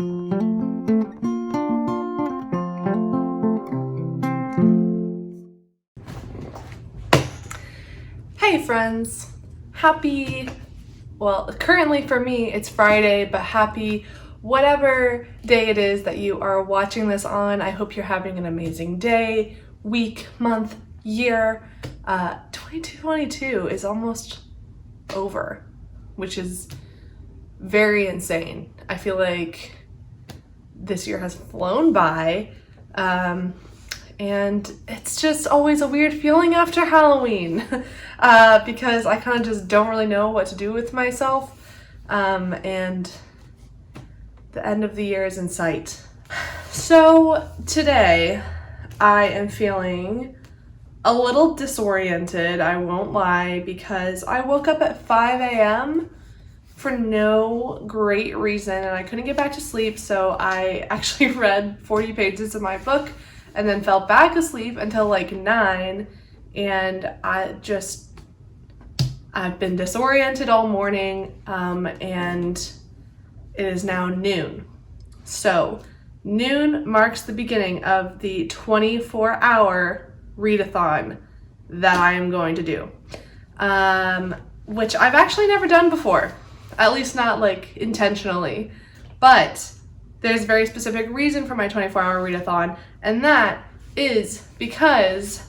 Hey friends, currently for me it's Friday, but happy whatever day it is that you are watching this on. I hope you're having an amazing day, week, month, year. 2022 is almost over, which is very insane. I feel like this year has flown by, and it's just always a weird feeling after Halloween because I kind of just don't really know what to do with myself, and the end of the year is in sight. So today I am feeling a little disoriented, I won't lie, because I woke up at 5 a.m. for no great reason and I couldn't get back to sleep, so I actually read 40 pages of my book and then fell back asleep until like 9, and I've been disoriented all morning, and it is now noon. So noon marks the beginning of the 24-hour readathon that I am going to do, which I've actually never done before, at least not like intentionally, but there's a very specific reason for my 24-hour readathon, and that is because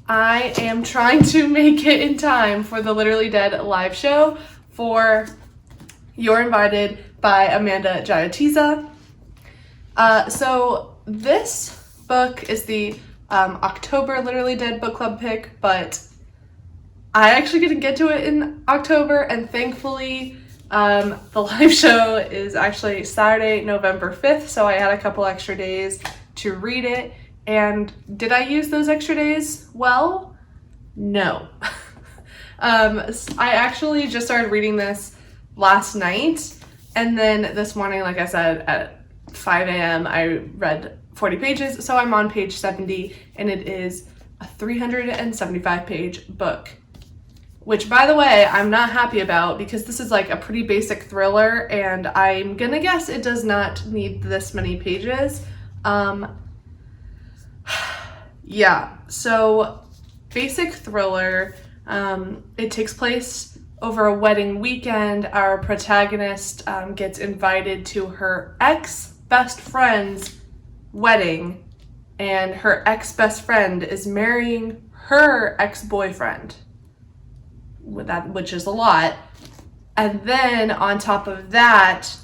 I am trying to make it in time for the Literally Dead live show for You're Invited by Amanda Jayatissa. So this book is the October Literally Dead book club pick, but I actually didn't get to it in October, and thankfully the live show is actually Saturday, November 5th, so I had a couple extra days to read it. And did I use those extra days well? No. I actually just started reading this last night, and then this morning, like I said, at 5 a.m. I read 40 pages, so I'm on page 70, and it is a 375-page book. Which, by the way, I'm not happy about because this is like a pretty basic thriller, and I'm gonna guess it does not need this many pages. Yeah, so basic thriller. It takes place over a wedding weekend. Our protagonist gets invited to her ex-best friend's wedding, and her ex-best friend is marrying her ex-boyfriend. Which is a lot. And then on top of that,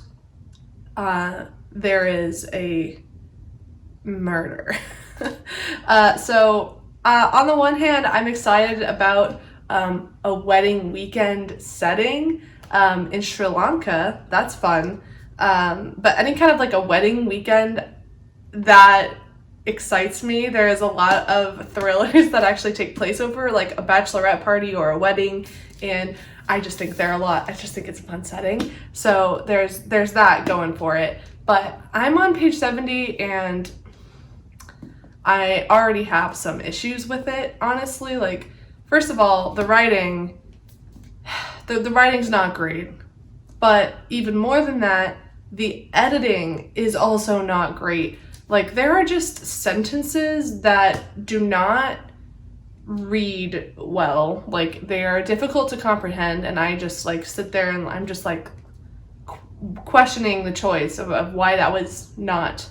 there is a murder. So on the one hand, I'm excited about a wedding weekend setting in Sri Lanka. That's fun. But any kind of like a wedding weekend that excites me. There is a lot of thrillers that actually take place over like a bachelorette party or a wedding, and I just think I just think it's a fun setting. So there's that going for it. But I'm on page 70 and I already have some issues with it, honestly. Like, first of all, the writing's not great. But even more than that, the editing is also not great. Like, there are just sentences that do not read well. Like, they are difficult to comprehend, and I just like sit there and I'm just like questioning the choice of why that was not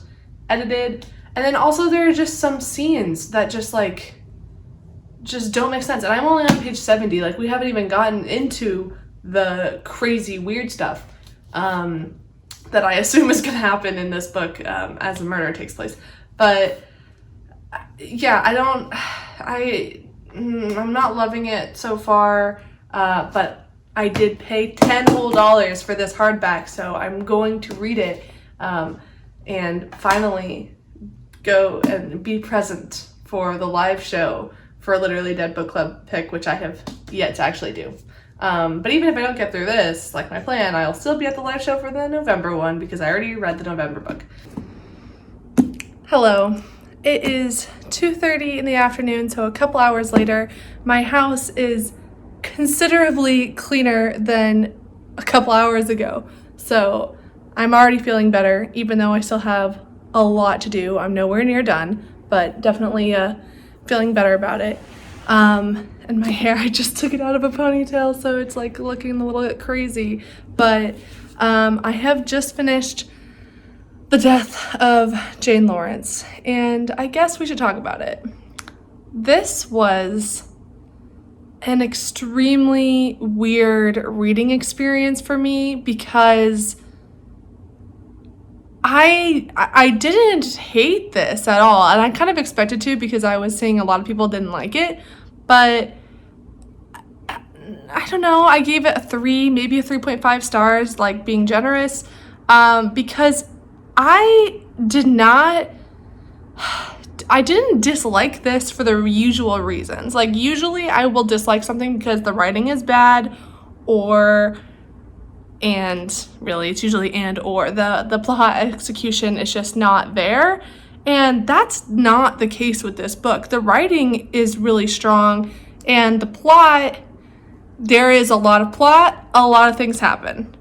edited. And then also there are just some scenes that just don't make sense. And I'm only on page 70. Like, we haven't even gotten into the crazy weird stuff that I assume is going to happen in this book as the murder takes place. But yeah, I'm not loving it so far, but I did pay $10 whole for this hardback, so I'm going to read it and finally go and be present for the live show for Literally Dead book club pick, which I have yet to actually do. But even if I don't get through this, like my plan, I'll still be at the live show for the November one because I already read the November book. Hello. It is 2:30 in the afternoon, so a couple hours later. My house is considerably cleaner than a couple hours ago. So I'm already feeling better, even though I still have a lot to do. I'm nowhere near done, but definitely feeling better about it. And my hair, I just took it out of a ponytail, so it's like looking a little bit crazy. But I have just finished The Death of Jane Lawrence, and I guess we should talk about it. This was an extremely weird reading experience for me because I didn't hate this at all, and I kind of expected to because I was seeing a lot of people didn't like it, but I don't know, I gave it a 3, maybe a 3.5 stars, like being generous, because I didn't dislike this for the usual reasons. Like, usually I will dislike something because the writing is bad, or the plot execution is just not there. And that's not the case with this book. The writing is really strong, and the plot, there is a lot of plot, a lot of things happen.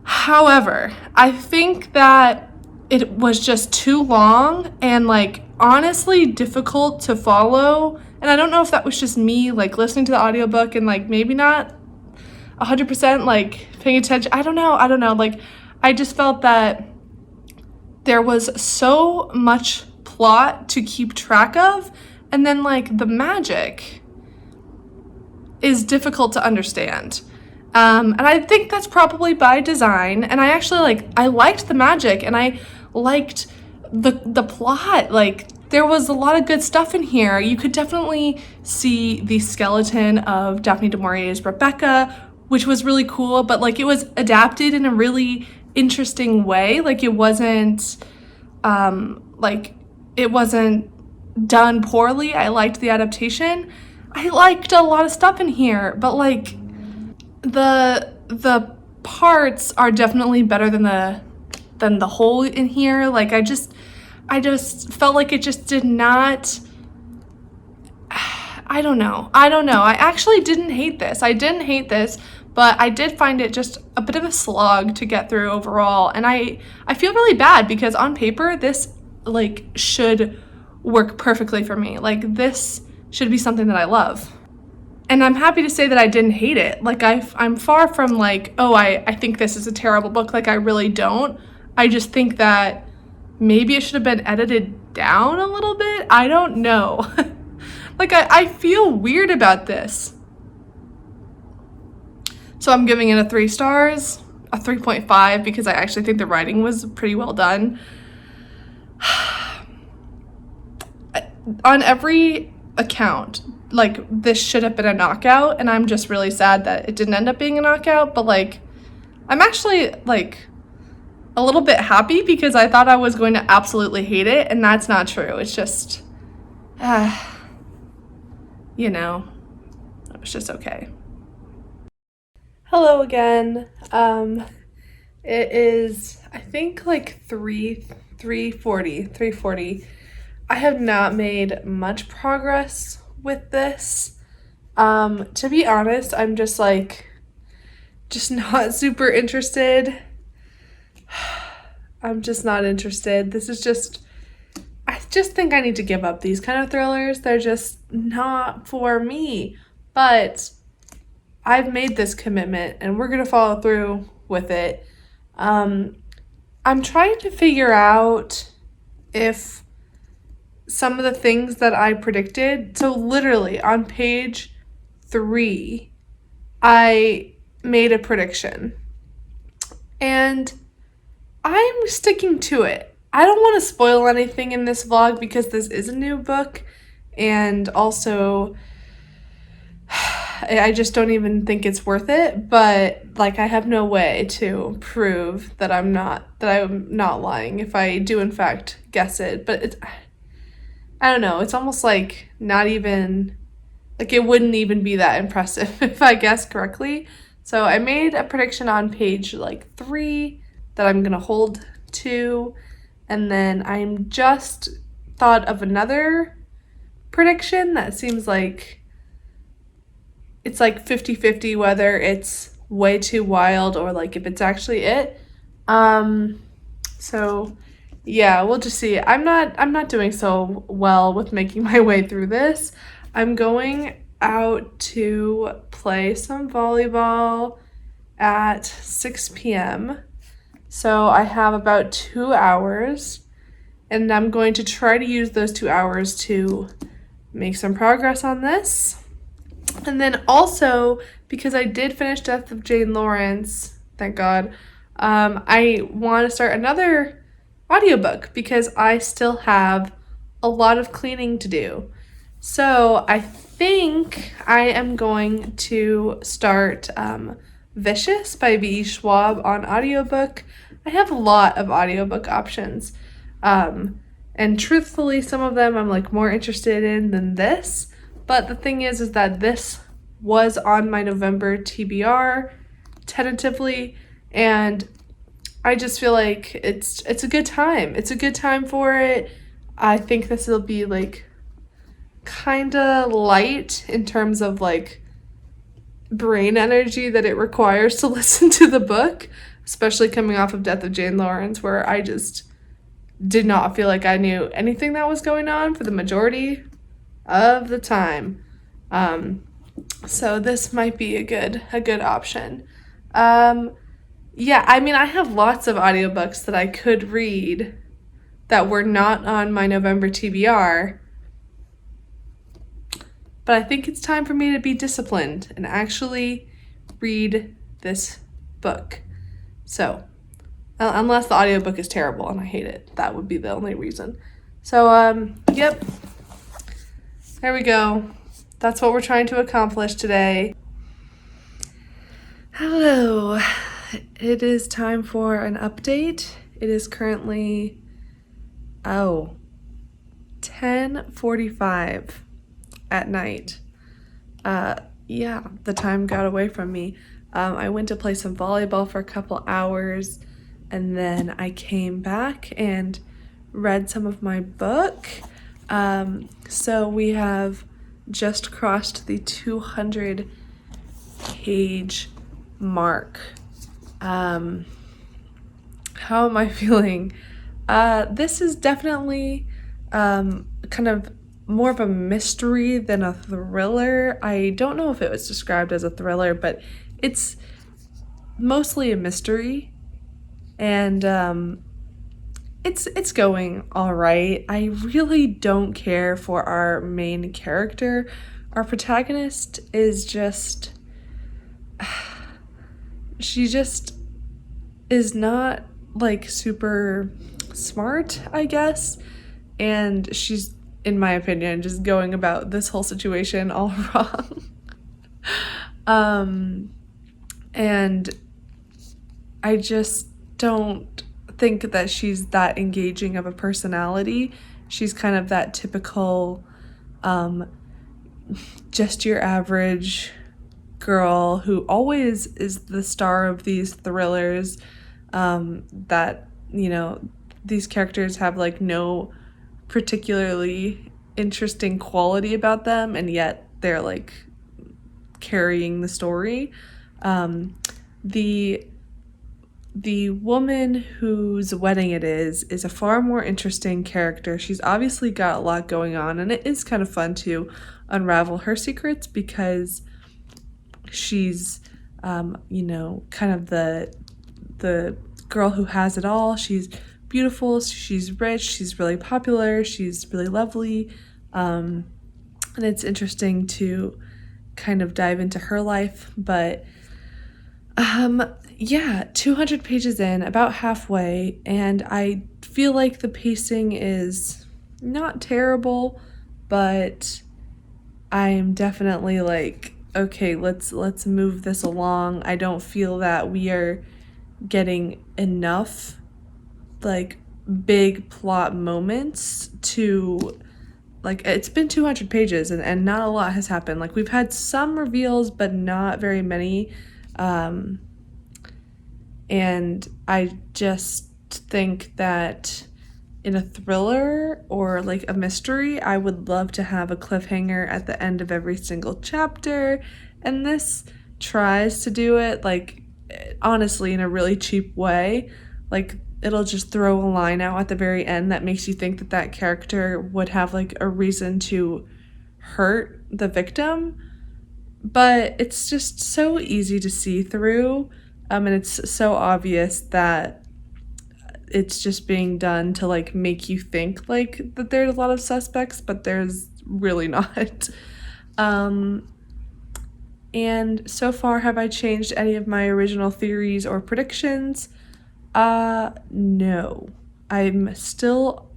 However, I think that it was just too long and, like, honestly difficult to follow. And I don't know if that was just me, like, listening to the audiobook and, like, maybe not 100% like paying attention. I don't know. Like, I just felt that there was so much plot to keep track of, and then, like, the magic is difficult to understand. And I think that's probably by design. And I actually I liked the magic, and I liked the plot. Like, there was a lot of good stuff in here. You could definitely see the skeleton of Daphne du Maurier's Rebecca, which was really cool, but, like, it was adapted in a really interesting way. Like, it wasn't done poorly. I liked the adaptation. I liked a lot of stuff in here, but, like, the parts are definitely better than the whole in here. Like, I just felt like it just did not. I don't know. I actually didn't hate this. But I did find it just a bit of a slog to get through overall. And I feel really bad because on paper, this, like, should work perfectly for me. Like, this should be something that I love. And I'm happy to say that I didn't hate it. Like, I'm far from, like, oh, I think this is a terrible book. Like, I really don't. I just think that maybe it should have been edited down a little bit. I don't know. Like, I feel weird about this. So I'm giving it a 3 stars, a 3.5, because I actually think the writing was pretty well done. On every account, like, this should have been a knockout, and I'm just really sad that it didn't end up being a knockout, but, like, I'm actually, like, a little bit happy because I thought I was going to absolutely hate it, and that's not true. It's just, you know, it was just okay. Hello again. It is, I think, like 3:40. I have not made much progress with this. To be honest, I'm just not super interested. I'm just not interested. I just think I need to give up these kind of thrillers. They're just not for me. But I've made this commitment, and we're going to follow through with it. I'm trying to figure out if some of the things that I predicted, so literally on page 3, I made a prediction, and I'm sticking to it. I don't want to spoil anything in this vlog because this is a new book, and also I just don't even think it's worth it, but, like, I have no way to prove that I'm not lying if I do in fact guess it. But I don't know, it's almost like not even, like, it wouldn't even be that impressive if I guessed correctly. So I made a prediction on page, like, 3 that I'm gonna hold to, and then I'm just thought of another prediction that seems like it's like 50-50 whether it's way too wild or, like, if it's actually it. So yeah, we'll just see. I'm not doing so well with making my way through this. I'm going out to play some volleyball at 6 p.m. So I have about 2 hours, and I'm going to try to use those 2 hours to make some progress on this. And then also, because I did finish Death of Jane Lawrence, thank God, I want to start another audiobook because I still have a lot of cleaning to do. So I think I am going to start Vicious by B.E. Schwab on audiobook. I have a lot of audiobook options. And truthfully, some of them I'm like more interested in than this. But the thing is that this was on my November TBR tentatively, and I just feel like it's a good time. It's a good time for it. I think this will be like kind of light in terms of like brain energy that it requires to listen to the book, especially coming off of Death of Jane Lawrence, where I just did not feel like I knew anything that was going on for the majority of the time. So this might be a good option. Yeah, I mean, I have lots of audiobooks that I could read that were not on my November TBR, but I think it's time for me to be disciplined and actually read this book. So, unless the audiobook is terrible and I hate it, that would be the only reason. So, yep. There we go. That's what we're trying to accomplish today. Hello. It is time for an update. It is currently 10:45 at night. Yeah, the time got away from me. I went to play some volleyball for a couple hours, and then I came back and read some of my book. So we have just crossed the 200 page mark. How am I feeling? This is definitely kind of more of a mystery than a thriller. I don't know if it was described as a thriller, but it's mostly a mystery, and it's going all right. I really don't care for our main character. Our protagonist is just she just is not like super smart, I guess, and she's, in my opinion, just going about this whole situation all wrong. And I just don't think that she's that engaging of a personality. She's kind of that typical, just your average girl who always is the star of these thrillers, that, you know, these characters have like no particularly interesting quality about them, and yet they're like carrying the story. The woman whose wedding it is a far more interesting character. She's obviously got a lot going on, and it is kind of fun to unravel her secrets because she's, you know, kind of the girl who has it all. She's beautiful, she's rich, she's really popular, she's really lovely, and it's interesting to kind of dive into her life. But yeah, 200 pages in, about halfway, and I feel like the pacing is not terrible, but I'm definitely like, okay, let's move this along. I don't feel that we are getting enough like big plot moments to, like, it's been 200 pages and not a lot has happened. Like, we've had some reveals but not very many, and I just think that in a thriller or like a mystery, I would love to have a cliffhanger at the end of every single chapter, and this tries to do it, like, honestly, in a really cheap way. like it'll just throw a line out at the very end that makes you think that that character would have like a reason to hurt the victim, but it's just so easy to see through, and it's so obvious that it's just being done to like make you think like that there's a lot of suspects, but there's really not. And so far, have I changed any of my original theories or predictions? No. I still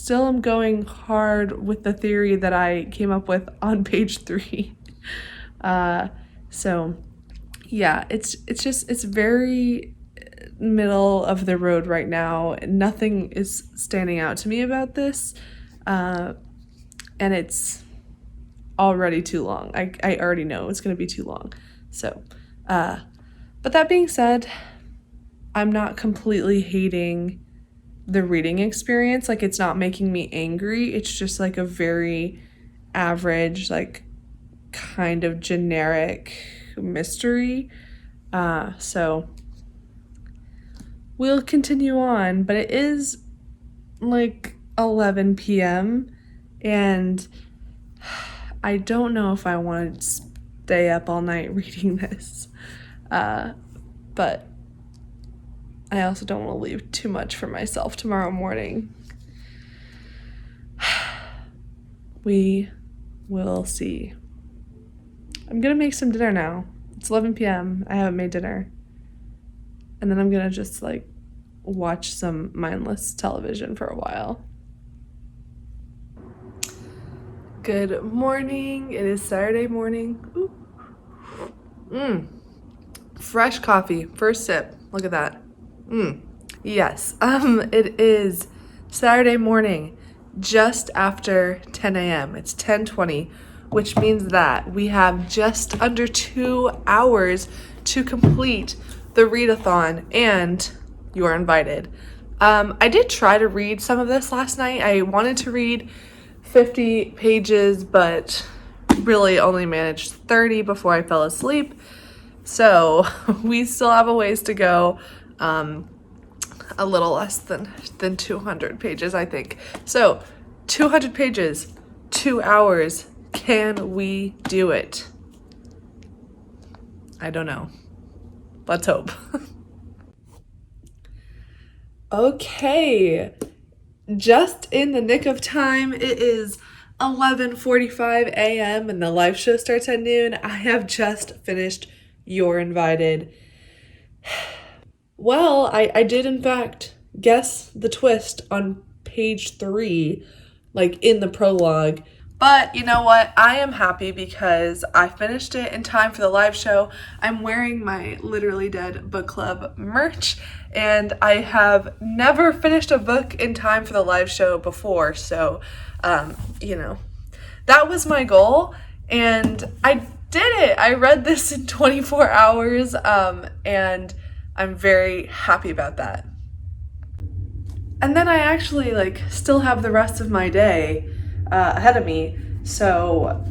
am going hard with the theory that I came up with on page 3. So yeah, it's very middle of the road right now. Nothing is standing out to me about this. And it's already too long. I already know it's going to be too long. So, but that being said, I'm not completely hating the reading experience. Like, it's not making me angry. It's just like a very average, like kind of generic mystery. So we'll continue on, but it is like 11 p.m. and I don't know if I want to stay up all night reading this, but I also don't want to leave too much for myself tomorrow morning. We will see. I'm gonna make some dinner now. It's 11 p.m. I haven't made dinner. And then I'm gonna just like watch some mindless television for a while. Good morning. It is Saturday morning. Ooh. Fresh coffee. First sip. Look at that. Yes. It is Saturday morning, just after 10 a.m. It's 10:20, which means that we have just under 2 hours to complete the readathon, and you are invited. I did try to read some of this last night. I wanted to read 50 pages, but really only managed 30 before I fell asleep. So we still have a ways to go. A little less than 200 pages, I think. So 200 pages, 2 hours. Can we do it? I don't know. Let's hope. Okay. Just in the nick of time, it is 11:45 a.m. and the live show starts at noon. I have just finished You're Invited. Well, I did in fact guess the twist on page 3, like in the prologue. But you know what? I am happy because I finished it in time for the live show. I'm wearing my Literally Dead book club merch, and I have never finished a book in time for the live show before. So, that was my goal, and I did it. I read this in 24 hours, and I'm very happy about that. And then I actually still have the rest of my day ahead of me, so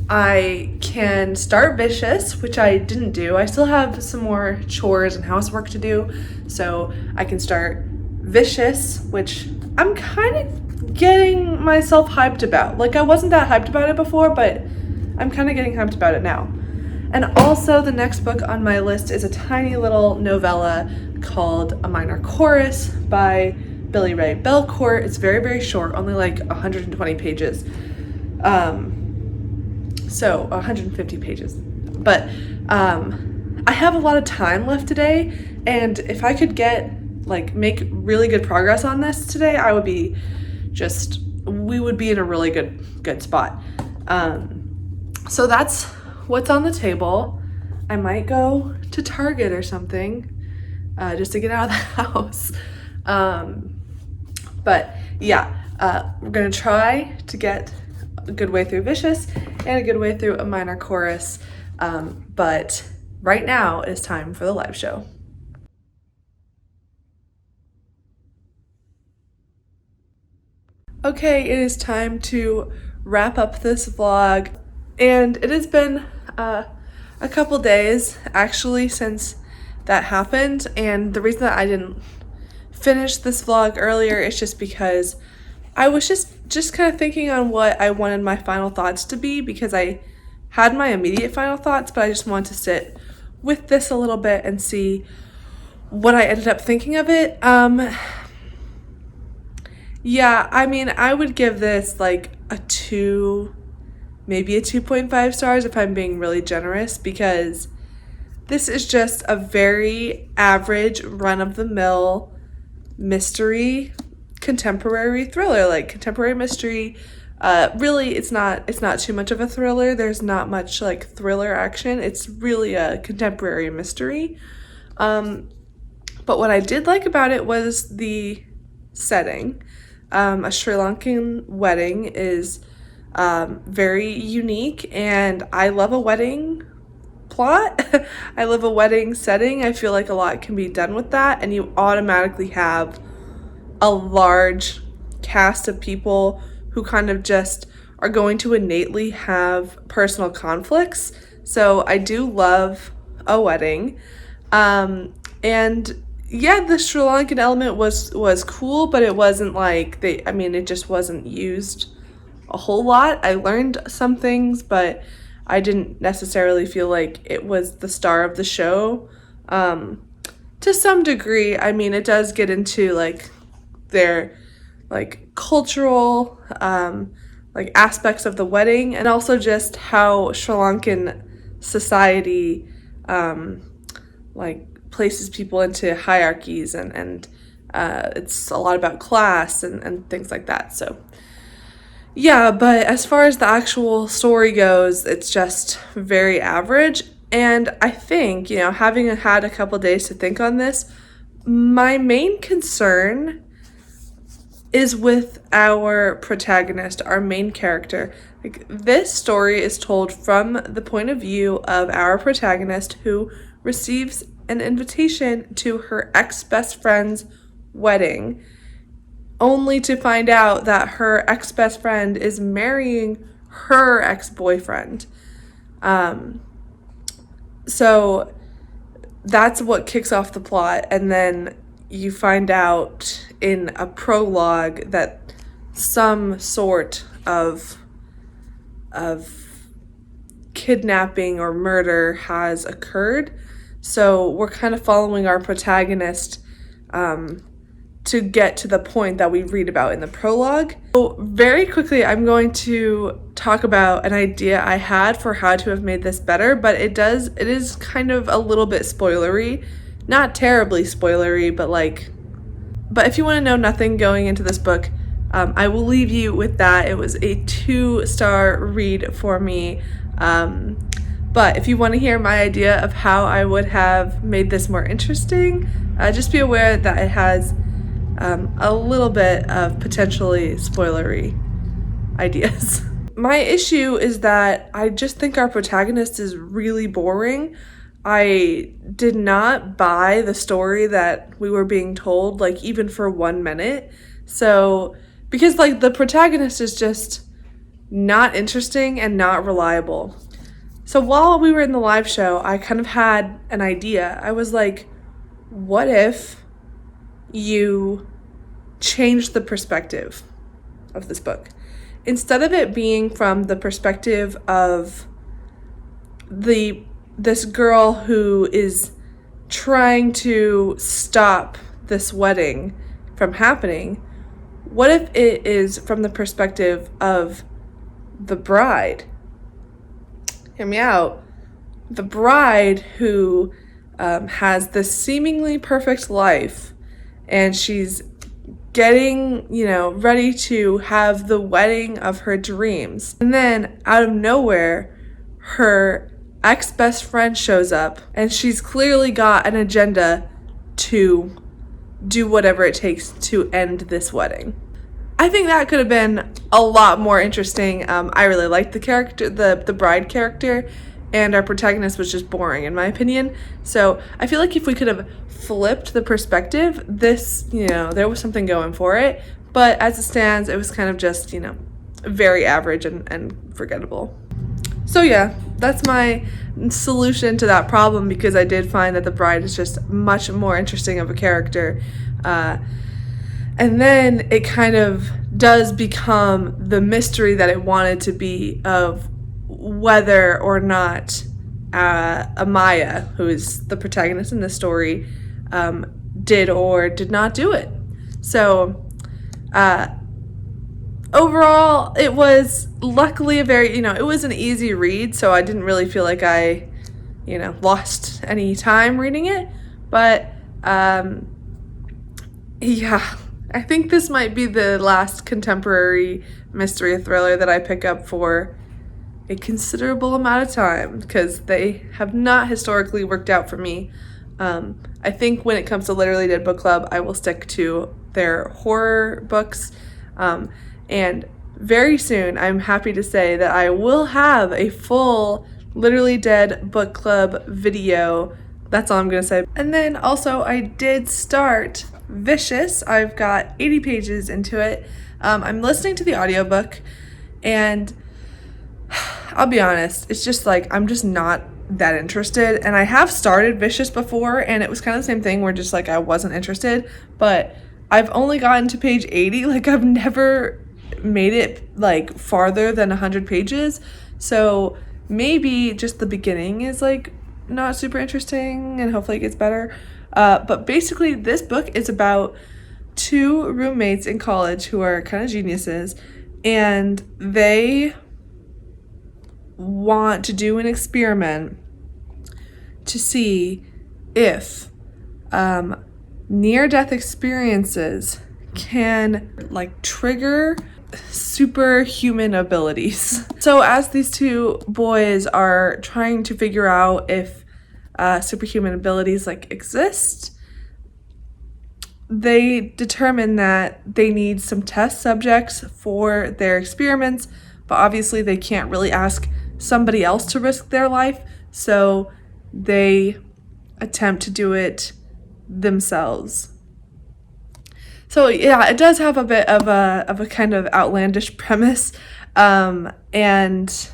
I can start Vicious, which I didn't do. I still have some more chores and housework to do, so I can start Vicious, which I'm kind of getting myself hyped about. I wasn't that hyped about it before, but I'm kind of getting hyped about it now. And also the next book on my list is a tiny little novella called A Minor Chorus by Billy Ray Belcourt. It's very, very short, only 120 pages. So 150 pages. But I have a lot of time left today, and if I could make really good progress on this today, we would be in a really good spot. So that's what's on the table. I might go to Target or something just to get out of the house. But yeah, we're gonna try to get a good way through Vicious and a good way through A Minor Chorus. But right now it is time for the live show. Okay, it is time to wrap up this vlog, and it has been a couple days actually since that happened, and the reason that I didn't finish this vlog earlier is just because I was just kind of thinking on what I wanted my final thoughts to be, because I had my immediate final thoughts, but I just wanted to sit with this a little bit and see what I ended up thinking of it. Yeah, I mean, I would give this like a 2, maybe a 2.5 stars if I'm being really generous, because this is just a very average, run-of-the-mill mystery, contemporary thriller, like contemporary mystery. Really, it's not too much of a thriller. There's not much like thriller action. It's really a contemporary mystery. But what I did like about it was the setting. A Sri Lankan wedding is very unique, and I love a wedding plot. I love a wedding setting. I feel like a lot can be done with that, and you automatically have a large cast of people who kind of just are going to innately have personal conflicts. So I do love a wedding. And yeah, the Sri Lankan element was cool, but it wasn't like it just wasn't used a whole lot. I learned some things, but I didn't necessarily feel like it was the star of the show. To some degree, I mean, it does get into like their like cultural like aspects of the wedding, and also just how Sri Lankan society like places people into hierarchies, and it's a lot about class and things like that. So yeah, but as far as the actual story goes, it's just very average. And I think, having had a couple days to think on this, my main concern is with our protagonist, our main character. Like, this story is told from the point of view of our protagonist, who receives an invitation to her ex-best friend's wedding, only to find out that her ex-best friend is marrying her ex-boyfriend. So that's what kicks off the plot, and then you find out in a prologue that some sort of kidnapping or murder has occurred. So we're kind of following our protagonist to get to the point that we read about in the prologue. So very quickly, I'm going to talk about an idea I had for how to have made this better, but it is kind of a little bit spoilery. Not terribly spoilery, but if you want to know nothing going into this book, I will leave you with that. It was a 2-star read for me. But if you want to hear my idea of how I would have made this more interesting, just be aware that it has a little bit of potentially spoilery ideas. My issue is that I just think our protagonist is really boring. I did not buy the story that we were being told, like, even for 1 minute. So, because, like, the protagonist is just not interesting and not reliable. So while we were in the live show, I kind of had an idea. I was like, what if you change the perspective of this book? Instead of it being from the perspective of this girl who is trying to stop this wedding from happening, what if it is from the perspective of the bride? Hear me out. The bride who has this seemingly perfect life, and she's getting, ready to have the wedding of her dreams. And then out of nowhere, her ex-best friend shows up, and she's clearly got an agenda to do whatever it takes to end this wedding. I think that could have been a lot more interesting. I really liked the character, the bride character, and our protagonist was just boring, in my opinion. So I feel like if we could have flipped the perspective, this, there was something going for it. But as it stands, it was kind of just, very average and forgettable. So yeah, that's my solution to that problem, because I did find that the bride is just much more interesting of a character. And then it kind of does become the mystery that it wanted to be of whether or not Amaya, who is the protagonist in this story, did or did not do it. So overall, it was luckily a very, it was an easy read, so I didn't really feel like I, lost any time reading it. But yeah, I think this might be the last contemporary mystery thriller that I pick up for a considerable amount of time, because they have not historically worked out for me. I think when it comes to Literally Dead Book Club, I will stick to their horror books. And very soon, I'm happy to say that I will have a full Literally Dead Book Club video. That's all I'm going to say. And then also, I did start Vicious. I've got 80 pages into it. I'm listening to the audiobook, and I'll be honest, it's just like, I'm just not that interested. And I have started Vicious before, and it was kind of the same thing where just like I wasn't interested, but I've only gotten to page 80. Like, I've never made it like farther than 100 pages. So maybe just the beginning is like not super interesting, and hopefully it gets better. But basically, this book is about two roommates in college who are kind of geniuses, and they want to do an experiment to see if near-death experiences can like trigger superhuman abilities. So as these two boys are trying to figure out if superhuman abilities like exist, they determine that they need some test subjects for their experiments, but obviously they can't really ask somebody else to risk their life, so they attempt to do it themselves. So yeah, it does have a bit of a kind of outlandish premise, and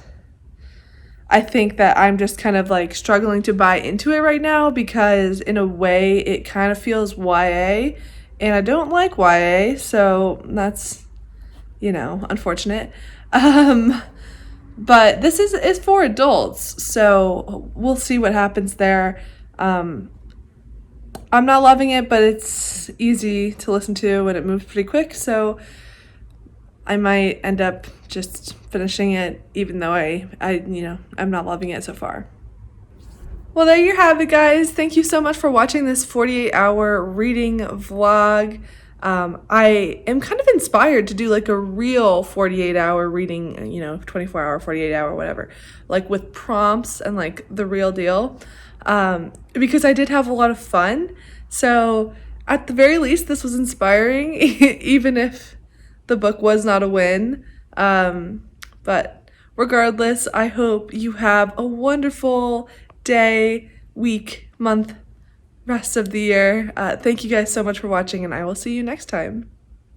I think that I'm just kind of like struggling to buy into it right now, because in a way it kind of feels YA, and I don't like YA, so that's, unfortunate. But this is for adults, so we'll see what happens there. I'm not loving it, but it's easy to listen to and it moves pretty quick, so I might end up just finishing it, even though I'm not loving it so far. Well, there you have it, guys. Thank you so much for watching this 48-hour reading vlog. I am kind of inspired to do like a real 48-hour reading, 24-hour, 48-hour, whatever, like with prompts and like the real deal, because I did have a lot of fun. So at the very least, this was inspiring, even if the book was not a win. But regardless, I hope you have a wonderful day, week, month, rest of the year. Thank you guys so much for watching, and I will see you next time.